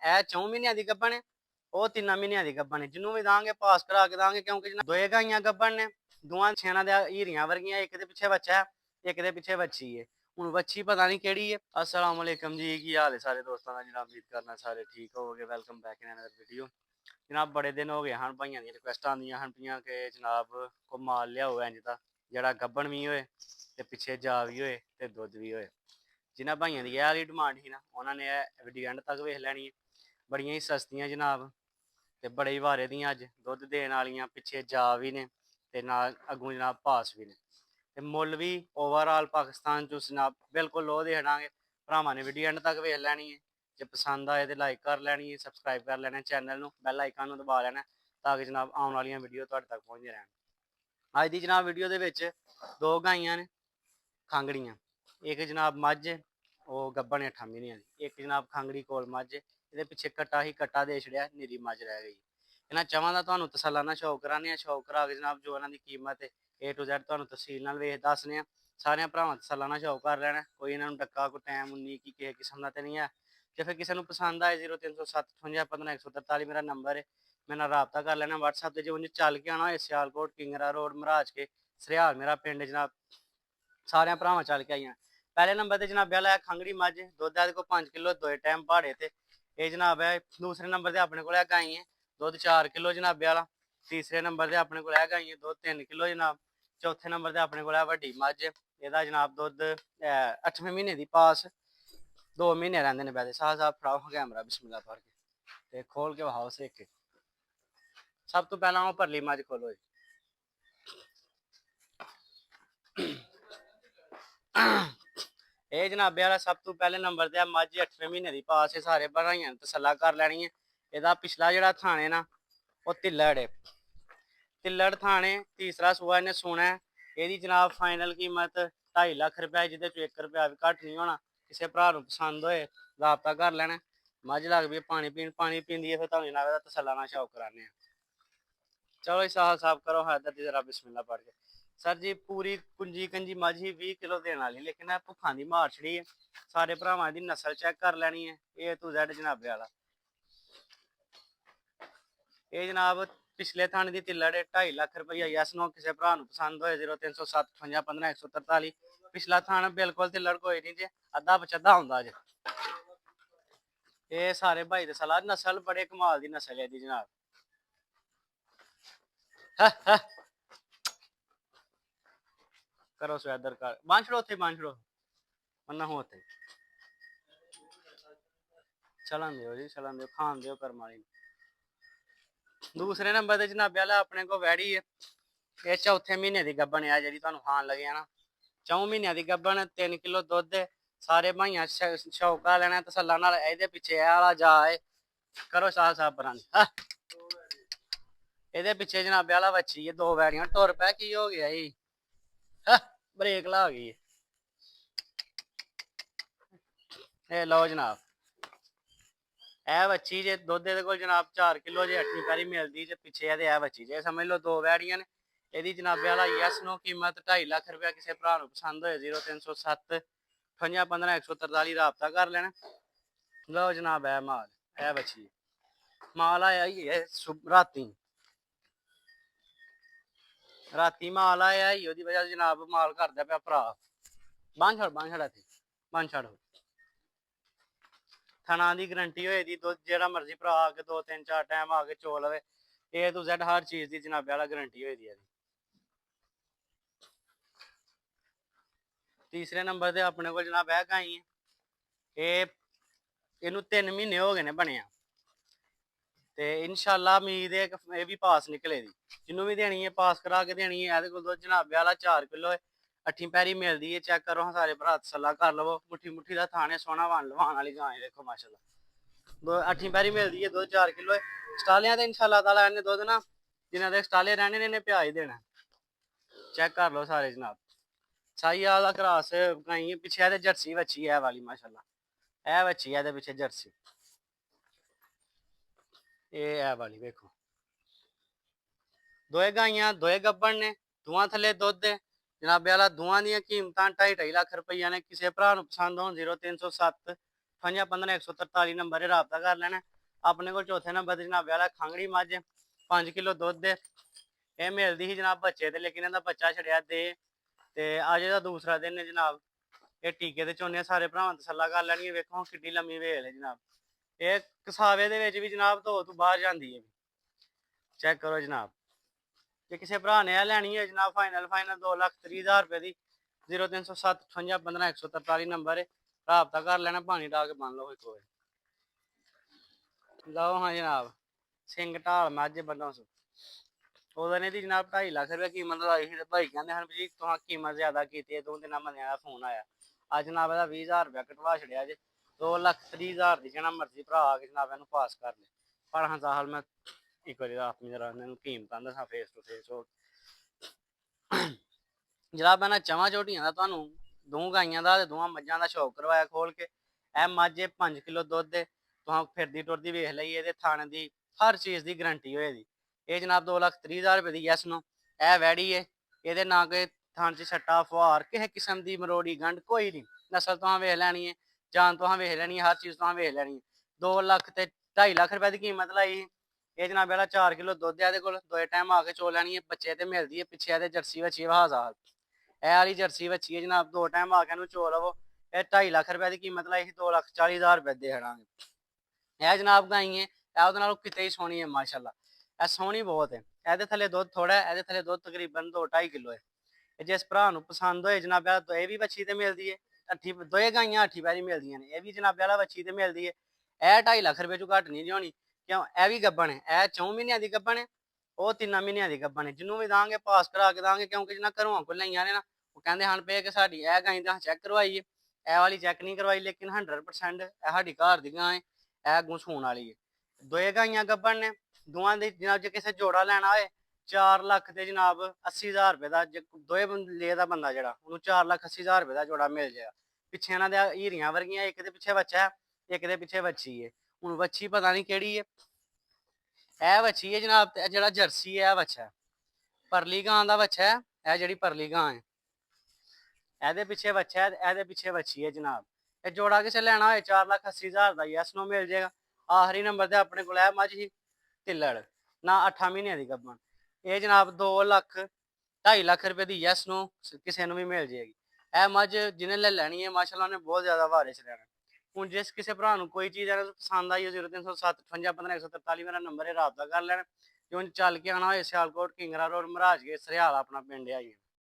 ਇਹ 4 ਮਹੀਨਿਆਂ ਦੀ ਗੱਭਣ ਹੈ, ਉਹ 3 ਮਹੀਨਿਆਂ ਦੀ ਗੱਭਣ ਹੈ। ਜਿਹਨੂੰ ਵੀ ਦਾਂਗੇ ਪਾਸ ਕਰਾ ਕੇ ਦਾਂਗੇ, ਕਿਉਂਕਿ ਜਨਾਬ ਦੋਏ ਗਾਈਆਂ ਗੱਭਣ ਨੇ, ਦੋਵਾਂ ਛੇਣਾ ਦੇ ਹੀਰੀਆਂ ਵਰਗੀਆਂ, ਇੱਕ ਦੇ ਪਿੱਛੇ ਬੱਚਾ ਹੈ, ਇੱਕ ਦੇ ਪਿੱਛੇ ਵੱਛੀ ਹੈ। ਹੁਣ ਵੱਛੀ ਪਤਾ ਨਹੀਂ ਕਿਹੜੀ ਹੈ। अस्सलाम वालेकुम जी, की हाल है सारे दोस्तों का जनाब? उम्मीद करना सारे ठीक हो गए। Welcome back in another video जनाब। बड़े दिन हो गए हैं भाइयों दी रिक्वेस्ट आंदियां हैं पियां कि जनाब को माल लियाओ इंज दा जेड़ा गब्बन भी होए ते पिछे जा भी होए ते दुध भी होए। जिन्हां भाइयों दी वाली डिमांड ही ना, उन्होंने वीडियो एंड तक वेख लैनी है। बड़ियां ही सस्तियां जनाब ते बड़े ही वारे दियां, अज दुध देने वालियां, पिछे जा भी ने ते नाल अगों जनाब पास भी ने। ते मुल भी ओवरऑल पाकिस्तान चो जनाब बिल्कुल लो दे देंगे। भरावां ने वीडियो एंड तक वेख लैनी है। जे पसंद आए तो लाइक कर लैनी है, सबसक्राइब कर लेना चैनल नूं, बैल आइकन नूं दबा लेना ताकि जनाब आने वाली वीडियो तुहाडे तक पहुंचदी रहन। अज दी जनाब वीडियो दे विच 2 गाइयां ने खांगड़ियां, एक जनाब मझ वो गब्बन 8 महीनों की, एक जनाब खांगड़ी कोल मझ, ये पिछे कट्टा ही कट्टा दे छड़िया, नीरी मझ रह गई। इन्हां चवां दा तुहानूं तसल्लाना शौक कराने, शौक करा के जनाब जो इन्हां दी कीमत है A to Z तुहानूं तफसील नाल वेख दसने आ। सारे भरावां तसल्लाना शौक कर लेना, कोई इन्हां नूं डक्का कोई टाइम 19 की किसी किस्म दा ते नहीं है। जे फिर किसी नूं पसंद आए 0307 58 15 143 मेरा नंबर है, मेरे नाल राबता कर लेना WhatsApp ते। जे उन्हें चल के आना होए सियालकोट किंगरा रोड महाराज के सरियाल मेरा पिंड जनाब, सारे भरावां चल के आई जाना। पहले नंबर ते जनाब है खांगड़ी मझ, दुध है को 5 किलो 2 टाइम भाड़े ते। ये जनाब है दूसरे नंबर ते अपने को गाई है दुध 4 किलो जनाबे वाला। तीसरे नंबर ते अपने को गाई है दुध 3 किलो जनाब। चौथे नंबर ते अपने को वड्डी मझ, एदा जनाब दुध 8वें महीने दी पास, 2 महीने रहिंदे ने वैसे। साफ साफ फड़ाओ कैमरा बिस्मिल्लाह भर के ते खोल के वहाओ सेक। सब तो पहला वो परली मझ खोलो जी। ये जनाबे वाला सब तो पहले नंबर ते मझ 8वें महीने की पास है। सारे भराइयां ने तसल्ला कर लैनी है। एदा पिछला जेड़ा थाने ना वो तिल्लड़ है, तिल्लड़ थाने तीसरा सूआ इन्हें सुना है। यदी जनाब फाइनल कीमत 2.5 लाख रुपया, जिदे 1 रुपया भी घट नहीं होना। किसी भरा नूं पसंद होए राबता कर लेना। मझ लग भी पानी पीन, पानी पींदी है फिर तुहानूं जनाब तसल्लाना शौक कराने। चलो साहब साहब करो हैदर दी जरा बिस्मिल्लाह पढ़ के। सर जी पूरी कुंजी कंजी मझ ही 20 किलो देने वाली, लेकिन है भुखां दी मार छड़ी है। सारे भरावां दी नस्ल चेक कर लैनी है A to Z जनाबे वाला। ये जनाब पिछले थाने की तिल्लड़ 2.5 लाख रुपया यस नो, किसी भरा नूं पसंद होए 0307 58 15 143। पिछला थाना बिल्कुल तिल्लड़ कोई नहीं जे, अद्धा पचद्धा हुंदा जे। ये सारे भाई दे सलाह नस्ल बड़े कमाल दी नस्ल है दी जनाब। करो स्वैदर कर बांध छड़ो उत्थे, बांध छड़ो वरना हो उत्थे चलन दियो जी, चलन दियो, खान दियो कर्म वाली। दूसरे नंबर ते जनाबे वाला अपने को वैड़ी है। ये 4थे महीने की गब्बन है जी तुहानूं खान लगे ना। 4 महीनों की गब्बन, 3 किलो दुध है। सारे भाइयां शौक कर लेना तसल्ला नाल। इहदे पिछे ए वाला जा है, करो साहब साहब बरांदी। इहदे पिछे जनाबे वाला बच्ची है, 2 वैड़ियां टुर पै की हो गया जी, ब्रेक ला गई है। लो जनाब ए बच्ची जे दुध इहदे कोल जनाब 4 किलो जे 8वीं पैरी मिलदी जे। पिछे इहदे ए बच्ची जे, समझ लो 2 वैड़ियां ने। यदि जनाबे वाला यस नो कीमत 2.5 लाख रुपया, किसी भरा नूं पसंद होए 0307 58 15 143 राबता कर लेना। लो जनाब है माल, है बच्ची माल आया ही है राती, राती माल आया ही, ओदी वजह जनाब माल करदा पिया भरा। बांध छड़, बांध छड़, बांध छड़। थना की गरंटी होए दी, दुध जेड़ा मर्जी भरा आके 2 3 4 टाइम आके चो लवे। A to Z हर चीज़ की जनाबे वाला गरंटी होई दी है। तीसरे नंबर ते अपने को जनाब है गाई है। इनू 3 महीने हो गए ने बनिया ते इंशाअल्लाह उम्मीद है कि ये भी पास निकले दी। जिन्हों भी देनी है पास करा के देनी है। ये दुध जनाबे वाला 4 किलो है, 8वीं पैरी मिलती है। चेक करो सारे भरा तसल्ला कर लवो। मुट्ठी मुट्ठी का थाने सोना वन लवान वाली गाय देखो माशाल्लाह। 8वीं पैरी मिलती है, दुध 4 किलो है। स्टालियां तो इंशाअल्लाह ताला इन्हें दुध ना जिन्हें तक स्टाले रहने ने इन्हें प्या ही देना। चेक कर लो सारे जनाब। साई वाला क्रॉस गाई है, पिछे है जर्सी बच्ची है वाली माशाल्लाह। है बच्ची है पिछे जर्सी, ये है वाली देखो। 2 गाइयां 2 गब्बन ने, दोवां थले दुध है जनाबे वाला। दोवां दी कीमत 2.5 लाख रुपया ने। किसी भरा नूं पसंद हो 0307 58 15 143 नंबर है राबता कर लेना। ਆਪਣੇ ਕੋਲ ਚੌਥੇ ਨੰਬਰ ਤੇ ਜਨਾਬ ਵਾਲਾ ਖੰਗੜੀ ਮੱਝ 5 ਕਿਲੋ ਦੁੱਧ ਦੇ ਇਹ ਮਿਲਦੀ ਸੀ ਜਨਾਬ ਬੱਚੇ ਤੇ, ਲੇਕਿਨ ਇਹਦਾ ਬੱਚਾ ਛੜਿਆ ਤੇ ਅੱਜ ਦਾ ਦੂਸਰਾ ਦਿਨ ਹੈ ਜਨਾਬ। ਇਹ ਟੀਕੇ ਤੇ ਚੋਨੇ ਸਾਰੇ ਭਰਾਵਾਂ ਤਸੱਲਾ ਕਰ ਲੈਣਗੇ। ਵੇਖੋ ਕਿੱਡੀ ਲੰਮੀ ਵੇਲ ਹੈ ਜਨਾਬ। ਇਹ ਕਸਾਵੇ ਦੇ ਵਿੱਚ ਵੀ ਜਨਾਬ ਧੋ ਤੋਂ ਬਾਹਰ ਜਾਂਦੀ ਹੈ। ਚੈੱਕ ਕਰੋ ਜਨਾਬ। ਜੇ ਕਿਸੇ ਭਰਾ ਨੇ ਇਹ ਲੈਣੀ ਹੈ ਜਨਾਬ ਫਾਈਨਲ 2,30,000 ਰੁਪਏ ਦੀ 0307 58 15 143 ਨੰਬਰ ਹੈ, ਰਾਬਤਾ ਕਰ ਲੈਣਾ। ਪਾਣੀ ਡਾ ਕੇ ਬੰਨ ਲਓ ਇੱਕ ਵਾਰ। ਲਓ ਹਾਂ ਜਨਾਬ, ਸਿੰਘ ਢਾਲ ਮੱਝ ਬੰਨੋ ਸੋ। ਉਦੋਂ ਨੇ ਦੀ ਜਨਾਬ 2.5 ਲੱਖ ਰੁਪਏ ਕੀਮਤ ਲਾਈ ਸੀ ਤੇ ਭਾਈ ਕਹਿੰਦੇ ਹਨ ਵੀ ਤੁਹਾਂ ਕੀਮਤ ਜ਼ਿਆਦਾ ਕੀਤੀ ਹੈ। 2-3 ਬੰਦਿਆਂ ਦਾ ਫੋਨ ਆਇਆ। ਅੱਜ ਜਨਾਬ ਇਹਦਾ 20,000 ਰੁਪਇਆ ਕਟਵਾ ਛੜਿਆ ਜੇ। 2,30,000 ਦੀ ਜਿਹੜਾ ਮਰਜ਼ੀ ਭਰਾ ਆ ਕੇ ਜਨਾਬ ਇਹਨੂੰ ਪਾਸ ਕਰ ਲੈ। ਪਰ ਹਾਂ ਸਾਹਲ ਮੈਂ ਇੱਕ ਵਾਰੀ ਆਪਣੀ ਜਰਾ ਇਹਨੂੰ ਕੀਮਤਾਂ ਦੱਸਾਂ ਫੇਸ ਟੂ ਫੇਸ। ਜਨਾਬ ਇਹਨਾਂ ਚਵਾਂ ਝੋਟੀਆਂ ਦਾ ਤੁਹਾਨੂੰ ਦੋ ਗਾਈਆਂ ਦਾ ਤੇ ਦੋਵਾਂ ਮੱਝਾਂ ਦਾ ਸ਼ੌਕ ਕਰਵਾਇਆ ਖੋਲ ਕੇ। ਇਹ ਮੱਝ 5 ਕਿਲੋ ਦੁੱਧ ਦੇ ਤੁਹਾਂ ਫਿਰਦੀ ਟੁਰਦੀ ਵੇਖ ਲਈ। ਇਹਦੇ ਥਾਣੇ ਦੀ ਹਰ ਚੀਜ਼ ਦੀ ਗਰੰਟੀ ਹੋਏ ਦੀ। ਇਹ ਜਨਾਬ 2,30,000 ਰੁਪਏ ਦੀ ਯੈਸ ਨੂੰ ਇਹ ਵੈੜੀ ਹੈ। ਇਹਦੇ ਨਾ ਕੋਈ ਥਣ 'ਚ ਛੱਟਾ ਫੁਹਾਰ ਕਿਸੇ ਕਿਸਮ ਦੀ ਮਰੋੜੀ ਗੰਢ ਕੋਈ ਨਹੀਂ। ਨਸਲ ਤੁਹਾਂ ਵੇਖ ਲੈਣੀ ਹੈ, ਜਾਨ ਤੁਹਾਂ ਵੇਖ ਲੈਣੀ ਹੈ, ਹਰ ਚੀਜ਼ ਤੁਹਾਂ ਵੇਖ ਲੈਣੀ ਹੈ। 2 ਲੱਖ ਤੇ 2.5 ਲੱਖ ਰੁਪਏ ਦੀ ਕੀਮਤ ਲਾਈ। ਇਹ ਜਨਾਬ ਇਹਦਾ 4 ਕਿਲੋ ਦੁੱਧ ਹੈ ਇਹਦੇ ਕੋਲ। 2 ਟਾਈਮ ਆ ਕੇ ਚੋ ਲੈਣੀ ਹੈ। ਬੱਚੇ ਤੇ ਮਿਲਦੀ ਹੈ ਪਿੱਛੇ ਇਹਦੇ ਜਰਸੀ ਵੱਛੀ ਵਹਾਜ਼ਾਲ। ਇਹ ਵਾਲੀ ਜਰਸੀ ਵੱਛੀ ਹੈ ਜਨਾਬ। 2 ਟਾਈਮ ਆ ਕੇ ਇਹਨੂੰ ਚੋ ਲਵੋ। ਇਹ 2.5 ਲੱਖ ਰੁਪਏ ਦੀ ਕੀਮਤ ਲਾਈ ਸੀ। 2,40,000 ਰੁਪਏ ਦੇ ਹੜਾਂਗੇ। ਇਹ ਜਨਾਬ ਗਾਈ ਹੈ ਇਹ ਉਹਦੇ ਨਾਲੋਂ ਕਿਤੇ ਹੀ ਸੋਹਣੀ ਹੈ ਮਾਸ਼ਾਅੱਲਾ। ਇਹ ਸੋਹਣੀ ਬਹੁਤ ਹੈ। ਇਹਦੇ ਥੱਲੇ ਦੁੱਧ ਥੋੜਾ ਹੈ, ਇਹਦੇ ਥੱਲੇ ਦੁੱਧ ਤਕਰੀਬਨ 2-2.5 ਕਿਲੋ ਹੈ। ਇਹ ਜਿਸ ਭਰਾ ਨੂੰ ਪਸੰਦ ਹੋਏ ਜਨਾਬ ਇਹ ਵੀ ਵੱਛੀ ਤੇ ਮਿਲਦੀ ਹੈ। ਦੋਏ ਗਾਈਆਂ 8 ਪੈਰੀ ਮਿਲਦੀਆਂ ਨੇ। ਇਹ ਵੀ ਜਨਾਬ ਵਾਲਾ ਵੱਛੀ ਤੇ ਮਿਲਦੀ ਹੈ। ਇਹ 2.5 ਲੱਖ ਰੁਪਏ ਚੋਂ ਘੱਟ ਨਹੀਂ ਲਿਆਉਣੀ ਕਿਉਂ ਇਹ ਵੀ ਗੱਬਣ ਹੈ। ਇਹ 4 ਮਹੀਨਿਆਂ ਦੀ ਗੱਬਣ ਹੈ, ਉਹ 3 ਮਹੀਨਿਆਂ ਦੀ ਗੱਬਣ ਹੈ। ਜਿਹਨੂੰ ਵੀ ਦਾਂਗੇ ਪਾਸ ਕਰਾ ਕੇ ਦਾਂਗੇ ਕਿਉਂਕਿ ਜਿਹਨਾਂ ਘਰੋਂ ਕੋਲ ਲਈਆਂ ਨੇ ਨਾ ਉਹ ਕਹਿੰਦੇ ਹਨ ਪਏ ਕਿ ਸਾਡੀ ਇਹ ਗਾਈ ਦਾ ਚੈੱਕ ਕਰਵਾਈਏ। ਇਹ ਵਾਲੀ ਚੈੱਕ ਨਹੀਂ ਕਰਵਾਈ ਲੇਕਿਨ 100% ਇਹ ਸਾਡੀ ਘਰ ਦੀ ਗਾਂ ਹੈ। ਇਹ ਗੂੰ ਸੂਣ ਵਾਲੀ ਹੈ। ਦੋਏ ਗਾਈਆਂ ਗੱਬਣ ਨੇ। ਦੋਵਾਂ ਦੀ ਜਨਾਬ ਜੇ ਕਿਸੇ ਜੋੜਾ ਲੈਣਾ ਹੋਏ 4 ਲੱਖ ਤੇ ਜਨਾਬ 80,000 ਰੁਪਏ ਦਾ। ਜੇ ਦੋਏ ਲੈ ਦਾ ਬੰਦਾ ਜਿਹੜਾ ਉਹਨੂੰ 4,80,000 ਰੁਪਏ ਦਾ ਜੋੜਾ ਮਿਲ ਜਾਏਗਾ। ਪਿੱਛੇ ਇਹਨਾਂ ਦੇ ਹੀਰੀਆਂ ਵਰਗੀਆਂ, ਇੱਕ ਦੇ ਪਿੱਛੇ ਬੱਚਾ ਇੱਕ ਦੇ ਪਿੱਛੇ ਵੱਛੀ ਹੈ। ਹੁਣ ਵੱਛੀ ਪਤਾ ਨਹੀਂ ਕਿਹੜੀ ਹੈ। ਇਹ ਵੱਛੀ ਹੈ ਜਨਾਬ ਤੇ ਜਿਹੜਾ ਜਰਸੀ ਹੈ ਇਹ ਵੱਛਾ ਪਰਲੀ ਗਾਂ ਦਾ ਵੱਛਾ ਹੈ। ਇਹ ਜਿਹੜੀ ਪਰਲੀ ਗਾਂ ਹੈ ਇਹਦੇ ਪਿੱਛੇ ਵੱਛਾ ਹੈ, ਇਹਦੇ ਪਿੱਛੇ ਵੱਛੀ ਹੈ ਜਨਾਬ। ਇਹ ਜੋੜਾ ਕਿਸੇ ਲੈਣਾ ਹੋਏ 4,80,000 ਦਾ ਯੈਸ ਨੂੰ ਮਿਲ ਜਾਏਗਾ। ਆਖਰੀ ਨੰਬਰ ਤੇ ਆਪਣੇ ਕੋਲ ਇਹ ਮੱਝ ਹੀ ਤਿੱਲੜ ਨਾ 8 ਮਹੀਨਿਆਂ ਦੀ ਗੱਭਣ। ਇਹ ਜਨਾਬ 2,00,000 2.5 ਲੱਖ ਰੁਪਏ ਦੀ ਯੈਸ ਨੂੰ ਕਿਸੇ ਨੂੰ ਵੀ ਮਿਲ ਜਾਏਗੀ। ਇਹ ਮੱਝ ਜਿਹਨੇ ਲੈ ਲੈਣੀ ਹੈ ਮਾਸ਼ਾਅੱਲਾ ਨੇ ਬਹੁਤ ਜ਼ਿਆਦਾ ਵਾਰਿਸ ਰਹਿਣਾ। ਹੁਣ ਜਿਸ ਕਿਸੇ ਭਰਾ ਨੂੰ ਕੋਈ ਚੀਜ਼ ਪਸੰਦ ਆਈ 0307 58 15 143 ਮੇਰਾ ਨੰਬਰ ਹੈ, ਰਾਬਤਾ ਕਰ ਲੈਣਾ। ਜੇ ਚੱਲ ਕੇ ਆਉਣਾ ਹੋਏ ਸਿਆਲਕੋਟ ਕਿੰਗਰਾ ਰੋਡ ਮਹਾਰਾਜਗੰਜ ਸਰਿਆਲਾ ਆਪਣਾ ਪਿੰਡ ਆ ਜੀ।